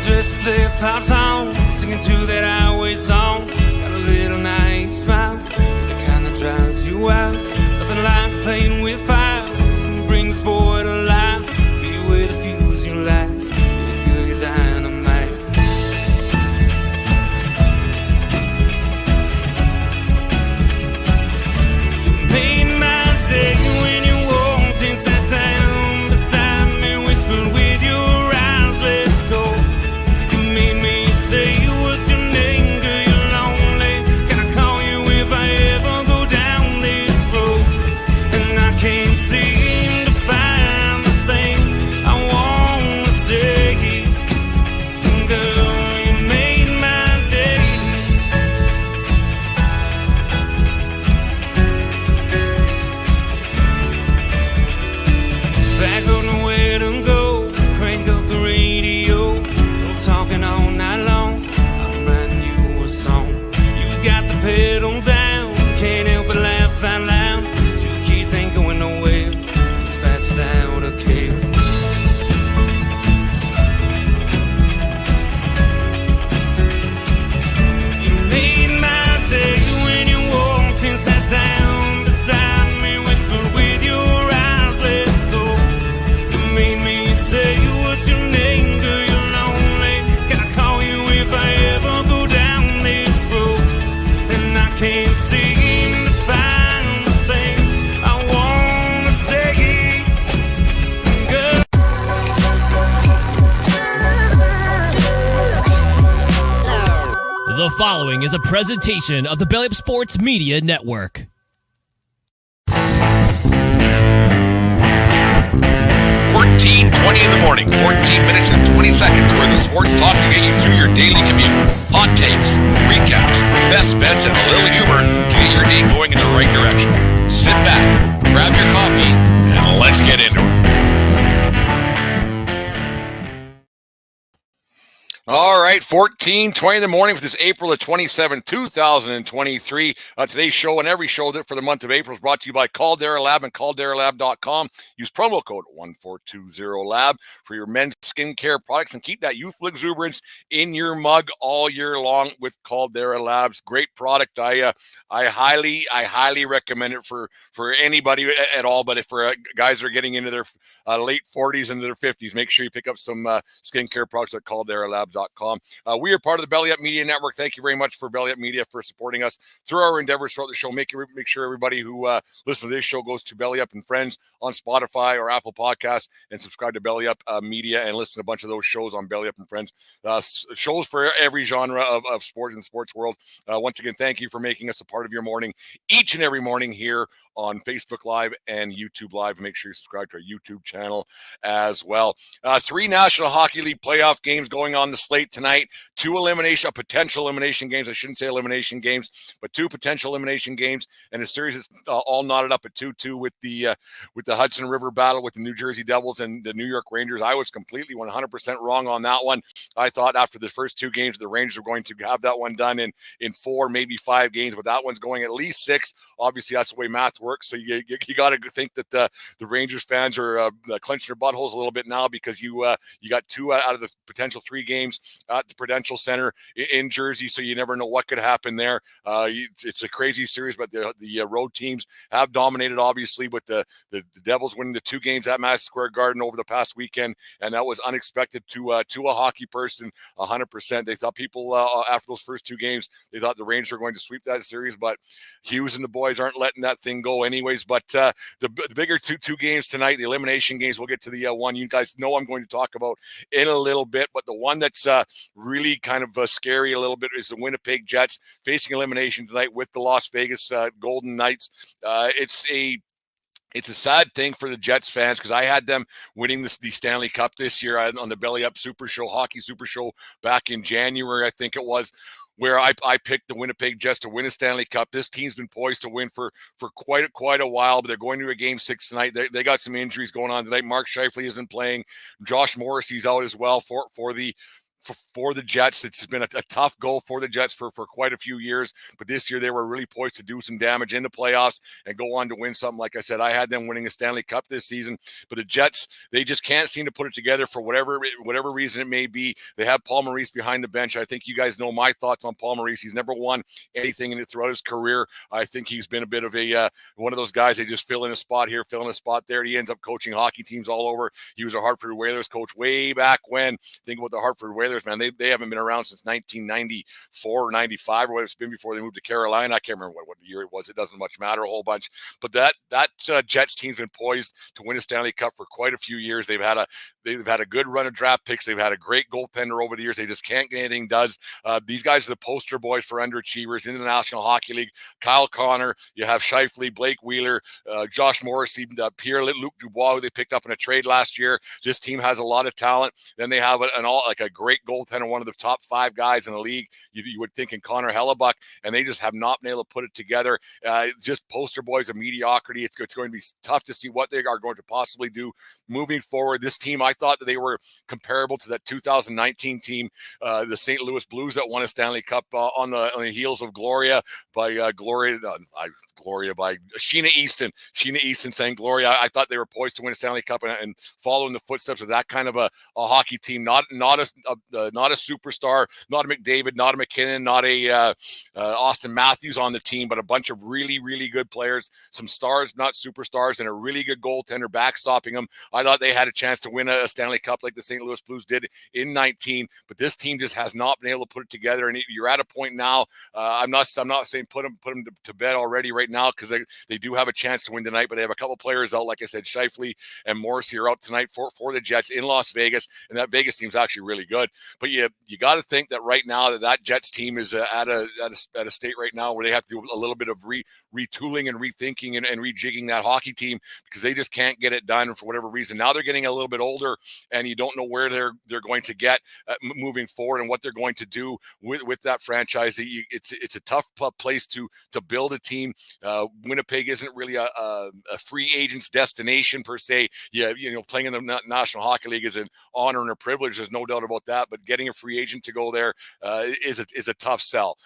Just flip-flops on, singing to that highway song. Got a little naive smile, the kind that drives you out. Nothing like playing with fire, brings boy to life. Be with the fuse you light, you're dynamite. You made my day when you walked inside town beside me, whispered with your eyes, let's go. You made me say, what's your name, girl, you're lonely. Can I call you if I ever go down this road? And I can't seem to find the thing I want to say. Girl, you made my day. Back on nowhere to go, crank up the radio. No talking all night long, I'm writing you a song. You got the pedal down, can't help but laugh out loud. Two kids ain't going nowhere, it's fast without a care. You made my day when you walked inside town beside me, whispered with your eyes, let's go. You made me say, what's your name, girl, you're lonely. Can I call you if I ever go down this road? And I can't seem to find the thing I want to say. Girl. The following is a presentation of the Belly Up Sports Media Network. 14:20 in the morning, 14 minutes and 20 seconds where the sports talk to get you through your daily commute. Hot takes, recaps, best bets, and a little humor to get your day going in the right direction. Sit back, grab your coffee, and let's get into it. All right, 14:20 in the morning for this April the 27th, 2023. Today's show and every show that for the month of April is brought to you by Caldera Lab and calderalab.com. Use promo code 1420LAB for your men's skincare products and keep that youthful exuberance in your mug all year long with Caldera Labs. Great product. I highly recommend it for anybody at all, but if for guys that are getting into their late 40s and their 50s, make sure you pick up some skincare products at calderalabs.com. We are part of the Belly Up Media Network. Thank you very much for Belly Up Media for supporting us through our endeavors throughout the show. Make sure everybody who listens to this show goes to Belly Up and Friends on Spotify or Apple Podcasts and subscribe to Belly Up Media and listen to a bunch of those shows on Belly Up and Friends. Shows for every genre of sport in the sports world. Once again, thank you for making us a part of your morning each and every morning here on Facebook Live and YouTube Live. Make sure you subscribe to our YouTube channel as well. 3 National Hockey League playoff games going on the slate tonight. 2 potential elimination games. I shouldn't say elimination games, but 2 potential elimination games, and a series is all knotted up at 2-2 with the Hudson River battle with the New Jersey Devils and the New York Rangers. I was completely 100% wrong on that one. I thought after the first 2 games, the Rangers were going to have that one done in 4, maybe 5 games, but that one's going at least 6. Obviously, that's the way math works. So you got to think that the Rangers fans are clenching their buttholes a little bit now because you got 2 out of the potential 3 games at the Prudential Center in Jersey, so you never know what could happen there. It's a crazy series, but the road teams have dominated, obviously, with the Devils winning the 2 games at Madison Square Garden over the past weekend, and that was unexpected to a hockey person, 100%. They thought people, after those first 2 games, they thought the Rangers were going to sweep that series, but Hughes and the boys aren't letting that thing go anyways. But the bigger two games tonight, the elimination games, we'll get to the one you guys know I'm going to talk about in a little bit, but the one that's really kind of scary a little bit is the Winnipeg Jets facing elimination tonight with the Las Vegas Golden Knights. It's a sad thing for the Jets fans because I had them winning the Stanley Cup this year on the Belly Up Super Show, Hockey Super Show back in January, I think it was, where I picked the Winnipeg Jets to win a Stanley Cup. This team's been poised to win for quite a while, but they're going to a Game 6 tonight. They got some injuries going on tonight. Mark Scheifele isn't playing. Josh Morrissey's out as well for the for the Jets. It's been a tough go for the Jets for quite a few years, but this year they were really poised to do some damage in the playoffs and go on to win something. Like I said, I had them winning a Stanley Cup this season, but the Jets, they just can't seem to put it together for whatever reason it may be. They have Paul Maurice behind the bench. I think you guys know my thoughts on Paul Maurice. He's never won anything in it throughout his career. I think he's been a bit of a one of those guys. They just fill in a spot here, fill in a spot there. He ends up coaching hockey teams all over. He was a Hartford Whalers coach way back when. Think about the Hartford Whalers, man. They haven't been around since 1994 or 95 or what it's been before they moved to Carolina. I can't remember what year it was. It doesn't much matter a whole bunch. But that Jets team's been poised to win a Stanley Cup for quite a few years. They've had a good run of draft picks. They've had a great goaltender over the years. They just can't get anything done. These guys are the poster boys for underachievers in the National Hockey League. Kyle Connor, you have Scheifele, Blake Wheeler, Josh Morrissey, Pierre-Luc Dubois, who they picked up in a trade last year. This team has a lot of talent. Then they have a great goaltender, one of the top 5 guys in the league. You would think in Connor Hellebuck, and they just have not been able to put it together. Just poster boys of mediocrity. It's going to be tough to see what they are going to possibly do moving forward. This team, I thought that they were comparable to that 2019 team, the St. Louis Blues that won a Stanley Cup on the heels of Gloria by Sheena Easton. Sheena Easton saying Gloria. I thought they were poised to win a Stanley Cup and follow in the footsteps of that kind of a hockey team. Not a superstar, not a McDavid, not a McKinnon, not a Austin Matthews on the team, but a bunch of really, really good players, some stars, not superstars, and a really good goaltender backstopping them. I thought they had a chance to win a Stanley Cup like the St. Louis Blues did in 19, but this team just has not been able to put it together. And you're at a point now. I'm not saying put them to bed already right now, because they do have a chance to win tonight, but they have a couple players out. Like I said, Scheifele and Morrissey are out tonight for the Jets in Las Vegas, and that Vegas team's actually really good. But you got to think that right now that Jets team is at a state right now where they have to do a little bit of retooling and rethinking and rejigging that hockey team, because they just can't get it done for whatever reason. Now they're getting a little bit older, and you don't know where they're going to get moving forward and what they're going to do with that franchise. It's a tough place to build a team. Winnipeg isn't really a free agent's destination per se. Playing in the National Hockey League is an honor and a privilege. There's no doubt about that. But getting a free agent to go there is a tough sell.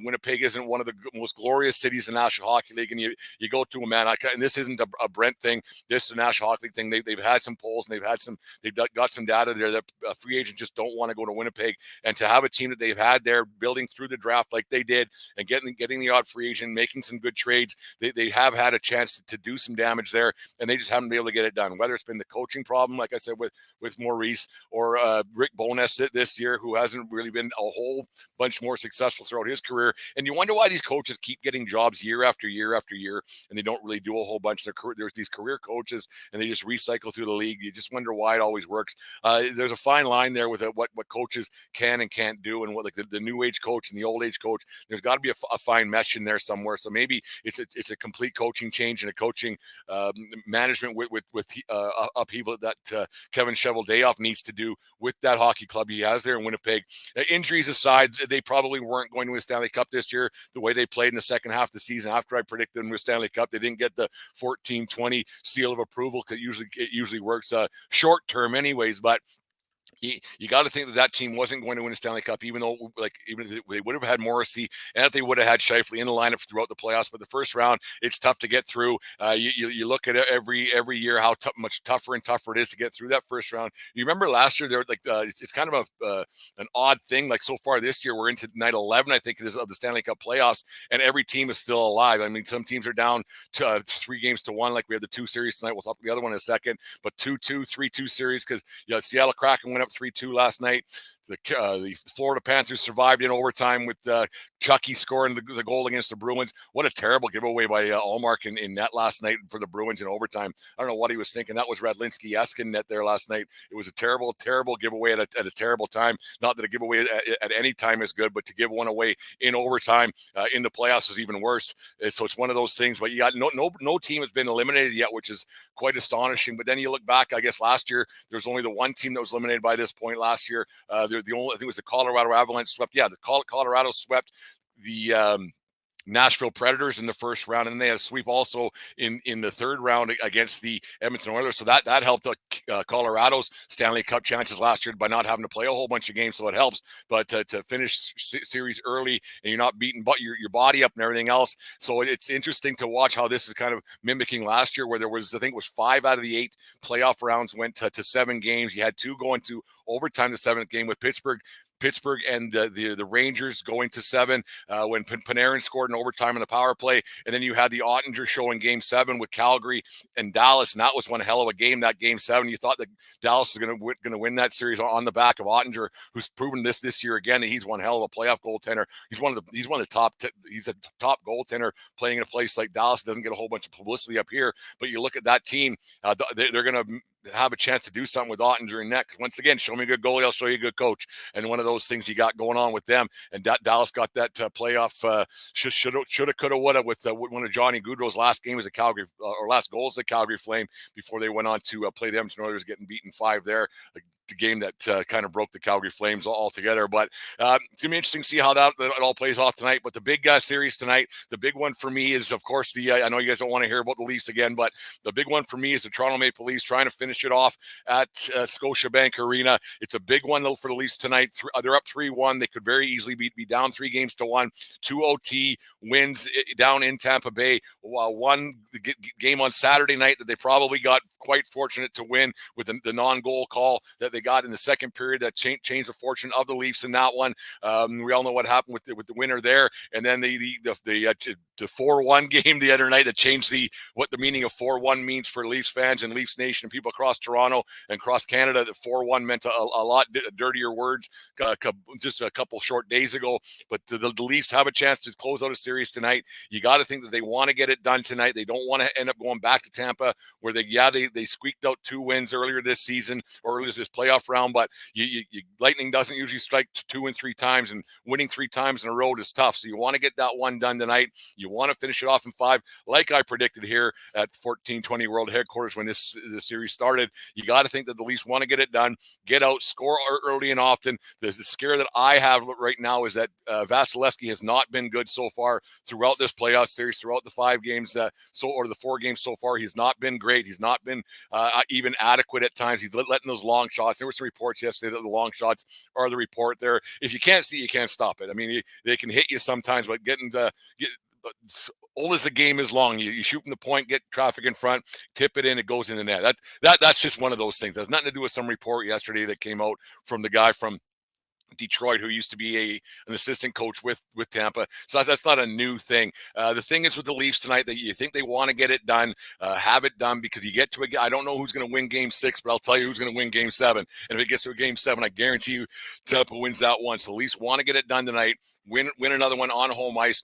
Winnipeg isn't one of the most glorious cities in the National Hockey League, and you go to a man. And this isn't a Brent thing. This is a National Hockey League thing. They've had some polls, and they've got some data there that free agents just don't want to go to Winnipeg. And to have a team that they've had there building through the draft like they did, and getting the odd free agent, making some good trades, they have had a chance to do some damage there, and they just haven't been able to get it done. Whether it's been the coaching problem, like I said, with Maurice, or Rick Bowness this year, who hasn't really been a whole bunch more successful throughout his career. And you wonder why these coaches keep getting jobs year after year after year, and they don't really do a whole bunch. There's these career coaches, and they just recycle through the league. You just wonder why it always works. There's a fine line there with what coaches can and can't do, and what like the new age coach and the old age coach. There's got to be a fine mesh in there somewhere. So maybe it's a complete coaching change and a coaching management with upheaval that Kevin Cheveldayoff needs to do with that hockey club he has there in Winnipeg. Injuries aside, they probably weren't going to win a Stanley Cup this year the way they played in the second half of the season. After I predicted them to win a Stanley Cup, they didn't get the 14-20 seal of approval, because it usually works short term anyways. But you got to think that team wasn't going to win a Stanley Cup, even if they would have had Morrissey, and if they would have had Scheifele in the lineup throughout the playoffs. But the first round, it's tough to get through. You look at it every year how much tougher and tougher it is to get through that first round. You remember last year, it's kind of an odd thing. Like so far this year, we're into night 11, I think it is, of the Stanley Cup playoffs, and every team is still alive. I mean, some teams are down to 3-1, like we have the 2 series tonight. We'll talk about the other one in a second, but 2-2, 3-2 series, because Seattle Kraken went up 3-2 last night. The Florida Panthers survived in overtime with Chucky scoring the goal against the Bruins. What a terrible giveaway by Allmark in net last night for the Bruins in overtime. I don't know what he was thinking. That was Radlinski-esque in net there last night. It was a terrible, terrible giveaway at a terrible time. Not that a giveaway at any time is good, but to give one away in overtime in the playoffs is even worse. So it's one of those things. But you got no team has been eliminated yet, which is quite astonishing. But then you look back, I guess last year there was only the one team that was eliminated by this point last year. The only, I think it was the Colorado Avalanche swept. Yeah, the Colorado swept the Nashville Predators in the first round, and they had a sweep also in the third round against the Edmonton Oilers. So that helped Colorado's Stanley Cup chances last year by not having to play a whole bunch of games, so it helps. But to finish series early and you're not beating your body up and everything else, so it's interesting to watch how this is kind of mimicking last year, where there was, I think it was 5 out of the 8 playoff rounds went to 7 games. You had 2 going to overtime, the 7th game with Pittsburgh and the Rangers going to 7 when Panarin scored in overtime in the power play. And then you had the Ottinger show in game 7 with Calgary and Dallas. And that was one hell of a game, that game 7. You thought that Dallas was going to win that series on the back of Ottinger, who's proven this year again that he's one hell of a playoff goaltender. He's one of the top. He's a top goaltender playing in a place like Dallas. Doesn't get a whole bunch of publicity up here, but you look at that team, they're going to have a chance to do something with Ottinger in net. Once again, show me a good goalie, I'll show you a good coach. And one of those things you got going on with them. And Dallas got that playoff shoulda, coulda, woulda with one of Johnny Gaudreau's last game as a Calgary or last goals as a Calgary Flame before they went on to play the Edmonton Oilers, getting beaten 5 there. The game that kind of broke the Calgary Flames altogether. But it's going to be interesting to see how that all plays off tonight. But the big series tonight, the big one for me is, of course, I know you guys don't want to hear about the Leafs again, but the big one for me is the Toronto Maple Leafs trying to finish it off at Scotiabank Arena. It's a big one, though, for the Leafs tonight. They're up 3-1. They could very easily be down 3-1, 2 OT wins down in Tampa Bay. One game on Saturday night that they probably got quite fortunate to win with the non-goal call that they got in the second period that changed the fortune of the Leafs in that one. We all know what happened with the winner there, and then the 4-1 game the other night that changed what the meaning of 4-1 means for Leafs fans and Leafs Nation and people across Toronto and across Canada. That 4-1 meant a lot dirtier words just a couple short days ago. But the Leafs have a chance to close out a series tonight. You got to think that they want to get it done tonight. They don't want to end up going back to Tampa, where they squeaked out 2 wins earlier this season or earlier this playoff round. But Lightning doesn't usually strike 2 and 3 times, and winning 3 times in a row is tough. So you want to get that one done tonight. You want to finish it off in 5, like I predicted here at 1420 World Headquarters when this series started. You got to think that the Leafs want to get it done, get out, score early and often. The scare that I have right now is that Vasilevsky has not been good so far throughout this playoff series, throughout the 5 games or the 4 games so far. He's not been great. He's not been even adequate at times. He's letting those long shots. There were some reports yesterday that the long shots are the report there. If you can't see, you can't stop it. I mean, they can hit you sometimes, but old as the game is long, you shoot from the point, get traffic in front, tip it in, it goes in the net. That's just one of those things. There's nothing to do with some report yesterday that came out from the guy from Detroit, who used to be an assistant coach with Tampa. So that's not a new thing. The thing is with the Leafs tonight that you think they want to get it done, have it done, because you get to I don't know who's going to win game 6, but I'll tell you who's going to win game 7. And if it gets to a game 7, I guarantee you Tampa wins that one. So the Leafs want to get it done tonight, win another one on home ice.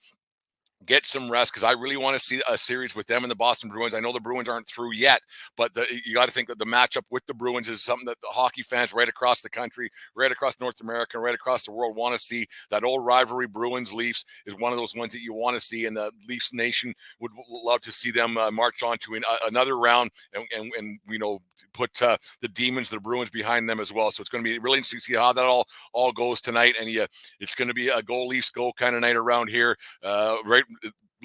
Get some rest, because I really want to see a series with them and the Boston Bruins. I know the Bruins aren't through yet, but you got to think that the matchup with the Bruins is something that the hockey fans right across the country, right across North America, right across the world want to see. That old rivalry, Bruins-Leafs, is one of those ones that you want to see, and the Leafs Nation would love to see them march on to another round and put the Demons, the Bruins, behind them as well. So it's going to be really interesting to see how that all goes tonight, and it's going to be a go Leafs go kind of night around here, right?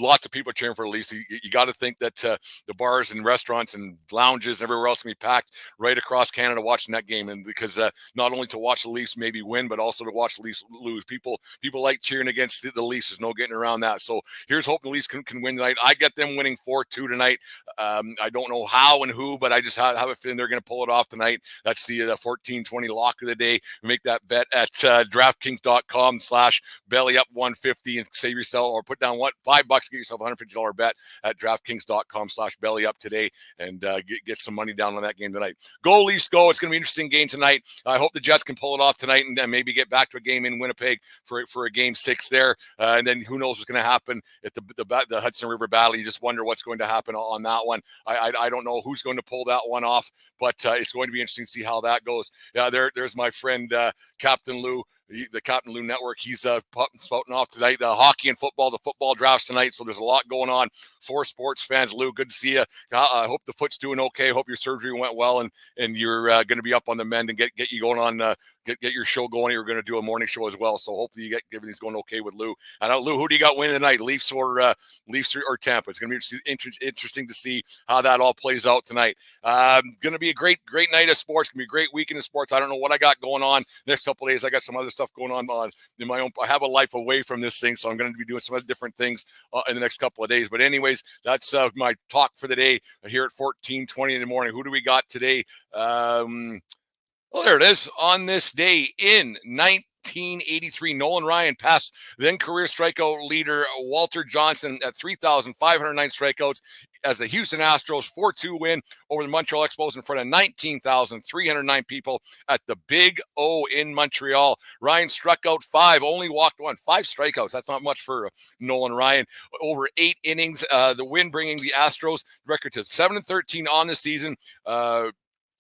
Lots of people cheering for the Leafs. You got to think that the bars and restaurants and lounges and everywhere else can be packed right across Canada watching that game, and because not only to watch the Leafs maybe win, but also to watch the Leafs lose. People like cheering against the Leafs. There's no getting around that. So here's hoping the Leafs can win tonight. I get them winning 4-2 tonight. I don't know how and who, but I just have a feeling they're going to pull it off tonight. That's the 1420 lock of the day. Make that bet at DraftKings.com/bellyup150 and save yourself, or put down $5. Get yourself a $150 bet at DraftKings.com/bellyup today and get some money down on that game tonight. Go Leafs, go! It's going to be an interesting game tonight. I hope the Jets can pull it off tonight and then maybe get back to a game in Winnipeg for a game 6 there. And then who knows what's going to happen at the Hudson River Battle. You just wonder what's going to happen on that one. I don't know who's going to pull that one off, but it's going to be interesting to see how that goes. There's my friend Captain Lou. The Captain Lou Network, he's spouting off tonight. Hockey and football, the football drafts tonight, so there's a lot going on for sports fans. Lou, good to see you. I hope the foot's doing okay. I hope your surgery went well, and you're going to be up on the mend and get you going on get your show going. You're going to do a morning show as well. So hopefully you get everything's going okay with Lou. I know, Lou, who do you got winning tonight? Leafs or Tampa? It's going to be interesting to see how that all plays out tonight. Going to be a great night of sports. Going to be a great weekend of sports. I don't know what I got going on next couple of days. I got some other stuff going on in my own. I have a life away from this thing, so I'm going to be doing some other different things in the next couple of days. But anyways, that's my talk for the day here at 14:20 in the morning. Who do we got today? Well, there it is. On this day in 1983, Nolan Ryan passed then career strikeout leader Walter Johnson at 3,509 strikeouts as the Houston Astros 4-2 win over the Montreal Expos in front of 19,309 people at the Big O in Montreal. Ryan struck out 5, only walked 1. 5 strikeouts. That's not much for Nolan Ryan. Over 8 innings, the win bringing the Astros record to 7-13 on the season.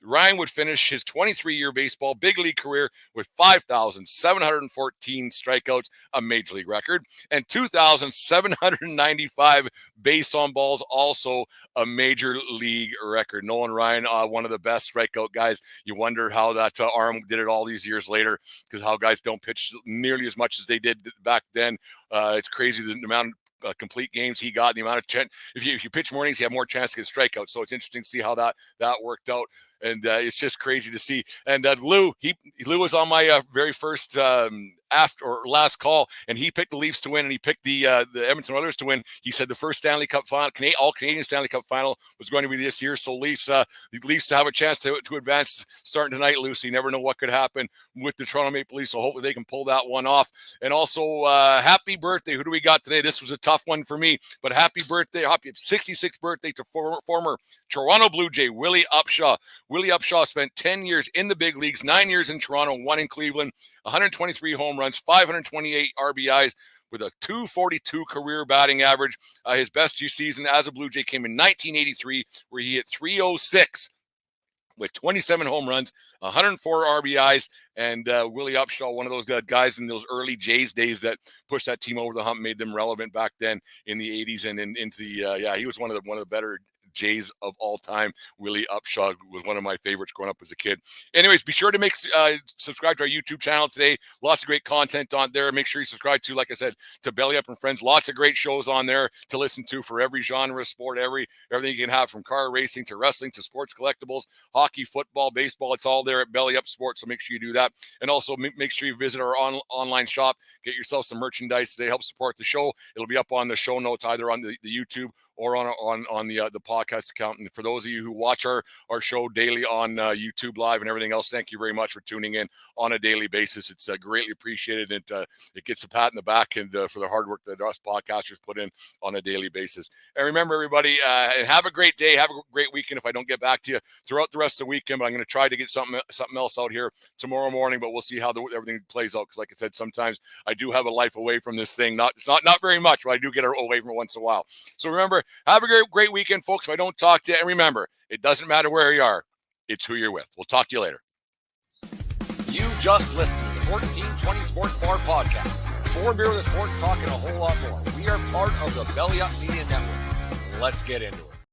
Ryan would finish his 23-year baseball big league career with 5,714 strikeouts, a major league record, and 2,795 base on balls, also a major league record. Nolan Ryan, one of the best strikeout guys. You wonder how that arm did it all these years later, because how guys don't pitch nearly as much as they did back then. It's crazy the amount of complete games he got, the amount of chance. If you pitch mornings, you have more chance to get strikeouts. So it's interesting to see how that worked out. And it's just crazy to see. And Lou was on my very first after or last call, and he picked the Leafs to win, and he picked the Edmonton Oilers to win. He said the first Stanley Cup final, all Canadian Stanley Cup final, was going to be this year. So Leafs to have a chance to advance starting tonight, Lou. So you never know what could happen with the Toronto Maple Leafs. So hopefully they can pull that one off. And also happy birthday. Who do we got today? This was a tough one for me, but happy 66th birthday to former Toronto Blue Jay Willie Upshaw. Willie Upshaw spent 10 years in the big leagues, 9 years in Toronto, 1 in Cleveland, 123 home runs, 528 RBIs with a .242 career batting average. His best season as a Blue Jay came in 1983, where he hit .306 with 27 home runs, 104 RBIs, and Willie Upshaw, one of those guys in those early Jays days that pushed that team over the hump, made them relevant back then in the 80s and into the he was one of the better Jays of all time. Willie Upshaw was one of my favorites growing up as a kid. Anyways, be sure to subscribe to our YouTube channel today. Lots of great content on there. Make sure you subscribe to, like I said, to Belly Up and Friends. Lots of great shows on there to listen to for every genre of sport, everything you can have, from car racing to wrestling to sports collectibles, hockey, football, baseball. It's all there at Belly Up Sports, so make sure you do that. And also make sure you visit our online shop. Get yourself some merchandise today. Help support the show. It'll be up on the show notes, either on the YouTube or on the podcast account. And for those of you who watch our show daily on YouTube Live and everything else, thank you very much for tuning in on a daily basis. It's greatly appreciated. It gets a pat in the back and for the hard work that us podcasters put in on a daily basis. And remember, everybody, and have a great day. Have a great weekend. If I don't get back to you throughout the rest of the weekend, but I'm going to try to get something else out here tomorrow morning, but we'll see how everything plays out. Because like I said, sometimes I do have a life away from this thing. Not very much, but I do get away from it once in a while. So remember, have a great weekend, folks. If I don't talk to you, and remember, it doesn't matter where you are, it's who you're with. We'll talk to you later. You just listened to the 1420 Sports Bar Podcast. 4 beer with sports talk and a whole lot more. We are part of the Belly Up Media Network. Let's get into it.